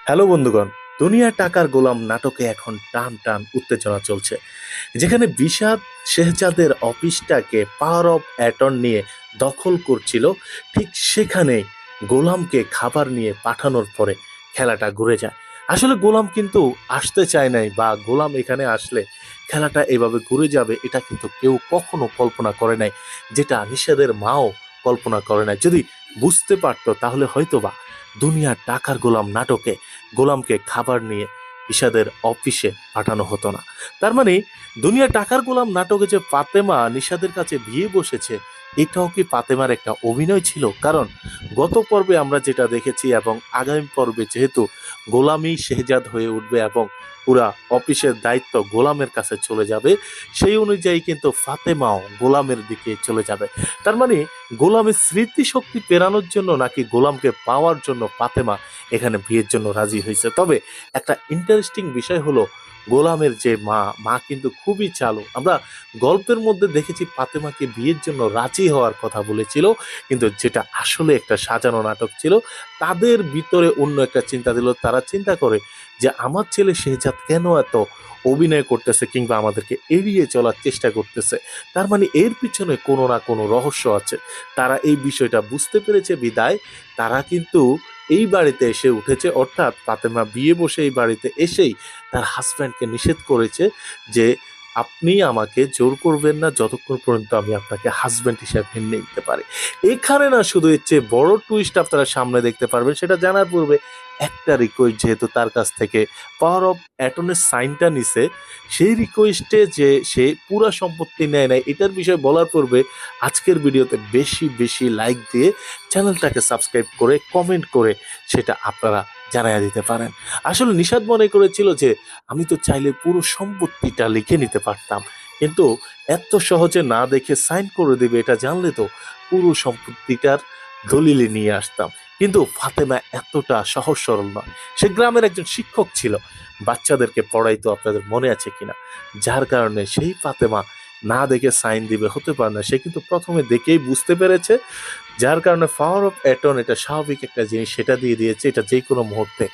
Hello বন্ধুগণ, দুনিয়া টাকার গোলাম নাটকে এখন টান টান উত্তেজনা চলছে, যেখানে বিষাদ শেহজাদের অফিসটাকে পাওয়ার অফ অ্যাটর্ন নিয়ে দখল করছিল। ঠিক সেখানে গোলামকে খাবার নিয়ে পাঠানোর পরে খেলাটা ঘুরে যায়। আসলে গোলাম কিন্তু আসতে চায় নাই, বা গোলাম এখানে আসলে খেলাটা এভাবে ঘুরে যাবে এটা কিন্তু কেউ কখনো কল্পনা করে নাই, যেটা নিষাদের মাও কল্পনা করে নাই। যদি বুঝতে পারতো তাহলে হয়তোবা দুনিয়ার টাকার গোলাম নাটকে গোলামকে খাবার নিয়ে ইশাদের অফিসে পাঠানো হতো না। তার মানে দুনিয়া টাকার গোলাম নাটকে যে ফাতেমা নিশাদের কাছে বিয়ে বসেছে, এটাও কি ফাতেমার একটা অভিনয় ছিল? কারণ গত পর্বে আমরা যেটা দেখেছি এবং আগামী পর্বে যেহেতু গোলামই শেহজাদ হয়ে উঠবে এবং পুরা অফিসের দায়িত্ব গোলামের কাছে চলে যাবে, সেই অনুযায়ী কিন্তু ফাতেমাও গোলামের দিকে চলে যাবে। তার মানে গোলামের স্মৃতিশক্তি পেরানোর জন্য নাকি গোলামকে পাওয়ার জন্য ফাতেমা এখানে বিয়ের জন্য রাজি হয়েছে। তবে একটা ইন্টারেস্টিং বিষয় হলো, গোলামের যে মা কিন্তু খুবই চালু। আমরা গল্পের মধ্যে দেখেছি ফাতেমাকে বিয়ের জন্য রাজি হওয়ার কথা বলেছিল, কিন্তু যেটা আসলে একটা সাজানো নাটক ছিল। তাদের ভিতরে অন্য একটা চিন্তা দিল, তারা চিন্তা করে যে আমার ছেলে শেহজাদ কেন এত অভিনয় করতেছে কিংবা আমাদেরকে এড়িয়ে চলার চেষ্টা করতেছে। তার মানে এর পিছনে কোনো না কোনো রহস্য আছে। তারা এই বিষয়টা বুঝতে পেরেছে বিদায় তারা কিন্তু এই বাড়িতে এসে উঠেছে, অর্থাৎ ফাতেমা বিয়ে বসে এই বাড়িতে এসেই তার হাজব্যান্ডকে নিষেধ করেছে যে আপনি আমাকে জোর করবেন না যতক্ষণ পর্যন্ত আমি আপনাকে হাজব্যান্ড হিসেবে মেনে নিতে পারি। এখানে না শুধু এর চেয়ে বড় টুইস্ট আপনারা সামনে দেখতে পারবেন। সেটা জানার পূর্বে একটা রিকোয়েস্ট, যেহেতু তার কাছ থেকে পাওয়ার অফ অ্যাটর্নের সাইনটা নিছে, সেই রিকোয়েস্টে যে সে পুরা সম্পত্তি নেয় নাই এটার বিষয়ে বলার পূর্বে আজকের ভিডিওতে বেশি বেশি লাইক দিয়ে চ্যানেলটাকে সাবস্ক্রাইব করে কমেন্ট করে সেটা আপনারা জানাইয়া দিতে পারেন। আসলে নিশাদ মনে করেছিল যে আমি তো চাইলে পুরো সম্পত্তিটা লিখে নিতে পারতাম, কিন্তু এত সহজে না দেখে সাইন করে দেবে এটা জানলে তো পুরো সম্পত্তিটার দলিলে নিয়ে আসতাম। কিন্তু ফাতেমা এতটা সহজ সরল নয়। সে গ্রামের একজন শিক্ষক ছিল, বাচ্চাদেরকে পড়াইতো, আপনাদের মনে আছে কিনা। যার কারণে সেই ফাতেমা না দেখে সাইন দিবে হতে পারে না। সে কিন্তু প্রথমে দেখেই বুঝতে পেরেছে, যার কারণে পাওয়ার অফ অ্যাটর্ন এটা স্বাভাবিক একটা জিনিস, সেটা দিয়ে দিয়েছে। এটা যে কোনো মুহূর্তে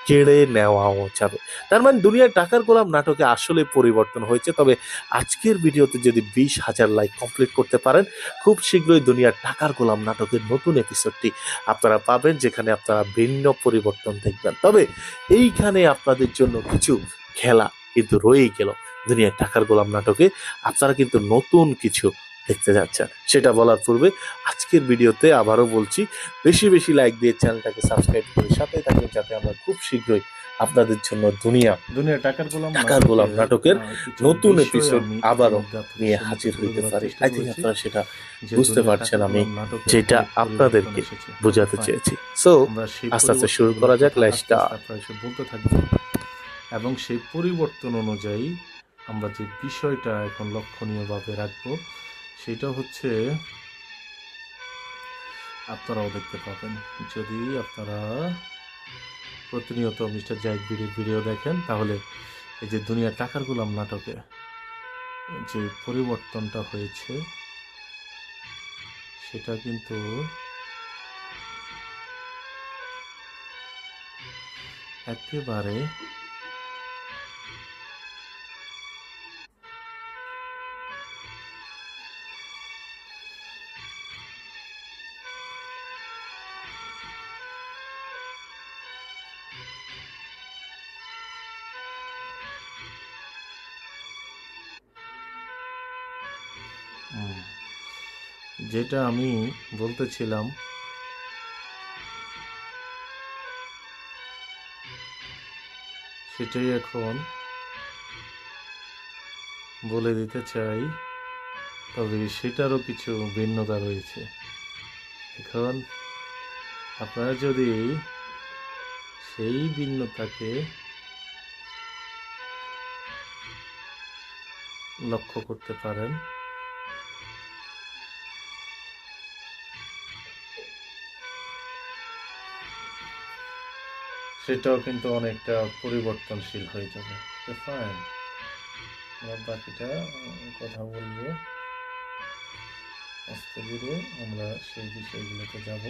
কেড়ে নেওয়াও যাবে। তার মানে দুনিয়ার টাকার গোলাম নাটকে আসলে পরিবর্তন হয়েছে। তবে আজকের ভিডিওতে যদি 20,000 লাইক কমপ্লিট করতে পারেন, খুব শীঘ্রই দুনিয়ার টাকার গোলাম নাটকের নতুন এপিসোডটি আপনারা পাবেন, যেখানে আপনারা ভিন্ন পরিবর্তন দেখবেন। তবে এইখানে আপনাদের জন্য কিছু খেলা কিন্তু রয়েই গেল। দুনিয়ার টাকার গোলাম নাটকে আপনারা কিন্তু নতুন কিছু দেখতে যাচ্ছেন। সেটা বলার পূর্বে আজকের ভিডিওতে আবারও বলছি, বেশি বেশি লাইক দিয়ে চ্যানেলটাকে সাবস্ক্রাইব করে সাথে থাকবেন, যাতে আমরা খুব শীঘ্রই আপনাদের জন্য দুনিয়া টাকার গোলাম টাকার গোলাম নাটকের নাটকের কিছু নতুন বিষয় এপিসোড আমি আবারও ইতিমধ্যে আপনাদের নিয়ে সম্মুখে হাজির তুলে হইতে ধরার পারি। চেষ্টা আই থিঙ্ক করেছি আপনারা সেটা যে বুঝতে দুনিয়া পারছেন টাকার আমি গোলাম নাটকের যেটা অনেক পরিবর্তন আপনাদেরকে এসেছে। ওকে বোঝাতে ফাইন, চেয়েছি। সো আমরা সেই আস্তে আস্তে শুরু করা পরিবর্তনগুলোর যাক। কথা আস্তে লাইভটা আস্তে আপনারা এসে বলতে থাকবেন, এবং সেই পরিবর্তন অনুযায়ী আমরা যে বিষয়টা এখন লক্ষণীয়ভাবে রাখবো সেটা হচ্ছে, আপনারাও দেখতে পাবেন যদি আপনারা প্রতিনিয়ত মিস্টার জাহিদ ভিডিও দেখেন, তাহলে এই যে দুনিয়া টাকার গোলাম নাটকে যে পরিবর্তনটা হয়েছে সেটা কিন্তু একেবারে যেটা আমি বলতেছিলাম সেটাই এখন বলে দিতে চাই, তবে সেটারও কিছু ভিন্নতা রয়েছে। এখন আপনারা যদি সেই ভিন্নতাকে লক্ষ্য করতে পারেন, সেটাও কিন্তু অনেকটা পরিবর্তনশীল হয়ে যাবে। ফাইন, আমরা বাকিটা কথা বলবো আস্তে ধীরে, আমরা সেই বিষয়গুলোতে যাব।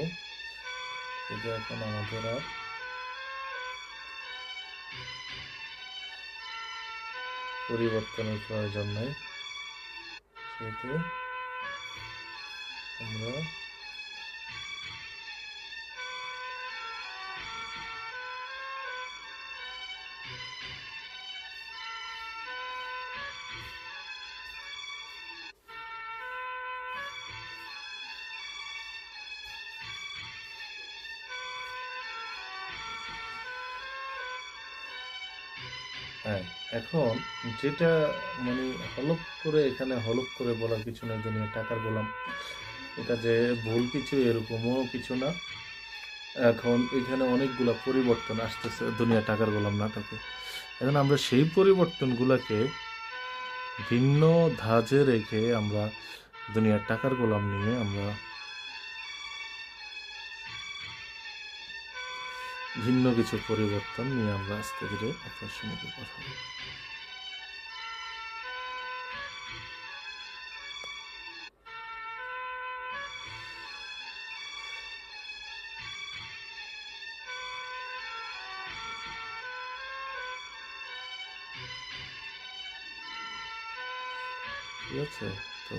কিন্তু এখন আমাদের আর পরিবর্তনের প্রয়োজন নাই, সেহেতু আমরা হ্যাঁ, এখন যেটা মানে হলপ করে বলার কিছু নেই, দুনিয়া টাকার গোলাম এটা যে ভুল কিছু এরকমও কিছু না। এখন এখানে অনেকগুলা পরিবর্তন আসতেছে দুনিয়া টাকার গোলাম নাটকে। এখন আমরা সেই পরিবর্তনগুলোকে ভিন্ন ধাঁচে রেখে আমরা দুনিয়ার টাকার গোলাম নিয়ে আমরা ভিন্ন কিছু পরিবর্তন নিয়ে আমরা আস্তে ধীরে আপনার সঙ্গে কথা বলব। ঠিক আছে, তো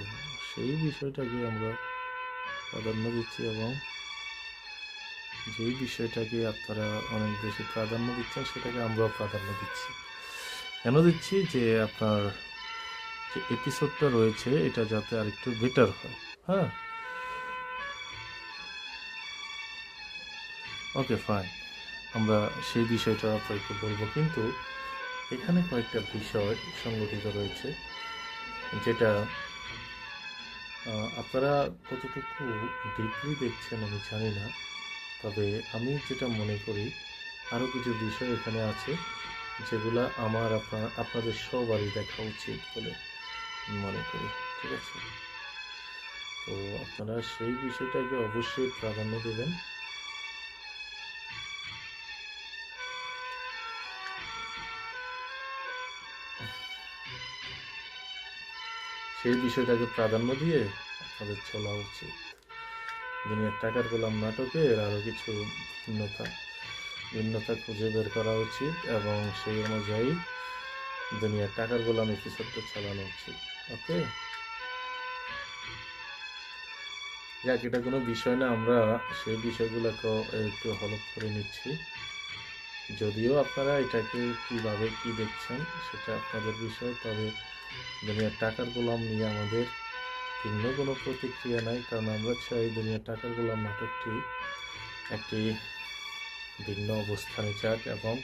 সেই বিষয়টাকে আমরা প্রাধান্য দিচ্ছি এবং যেই বিষয়টাকে আপনারা অনেক বেশি প্রাধান্য দিচ্ছেন সেটাকে আমরাও প্রাধান্য দিচ্ছি। কেন দিচ্ছি? যে আপনার যে এপিসোডটা রয়েছে এটা যাতে আরেকটু বেটার হয়। হ্যাঁ, ওকে ফাইন, আমরা সেই বিষয়টা আপনাকে বলবো, কিন্তু এখানে কয়েকটা বিষয় সংগঠিত রয়েছে যেটা আপনারা কতটুকু ডিপলি দেখছেন আমি জানি না, তবে আমি যেটা মনে করি আরও কিছু বিষয় এখানে আছে যেগুলা আপনাদের সবারই দেখা উচিত বলে মনে করি। ঠিক আছে, তো আপনারা সেই বিষয়টাকে অবশ্যই প্রাধান্য দেবেন। সেই বিষয়টাকে প্রাধান্য দিয়ে আপনাদের চলা উচিত। দুনিয়ার টাকার গোলাম নাটকের আরও কিছু ভিন্নতা খুঁজে বের করা উচিত এবং সেই অনুযায়ী দুনিয়ার টাকার গোলাম এপিসোডটা চালানো উচিত। ওকে, যাক, এটা কোনো বিষয় না, আমরা সেই বিষয়গুলোকে একটু হলপ করে নিচ্ছি। যদিও আপনারা এটাকে কিভাবে কি দেখছেন সেটা আপনাদের বিষয়, তবে দুনিয়ার টাকার গোলাম নিয়ে আমাদের ভিন্ন কোনো প্রতিক্রিয়া নাই, কারণ আমরা চাই দুনিয়ার টাকার গোলাম নাটকটি একটি ভিন্ন অবস্থানে যাক এবং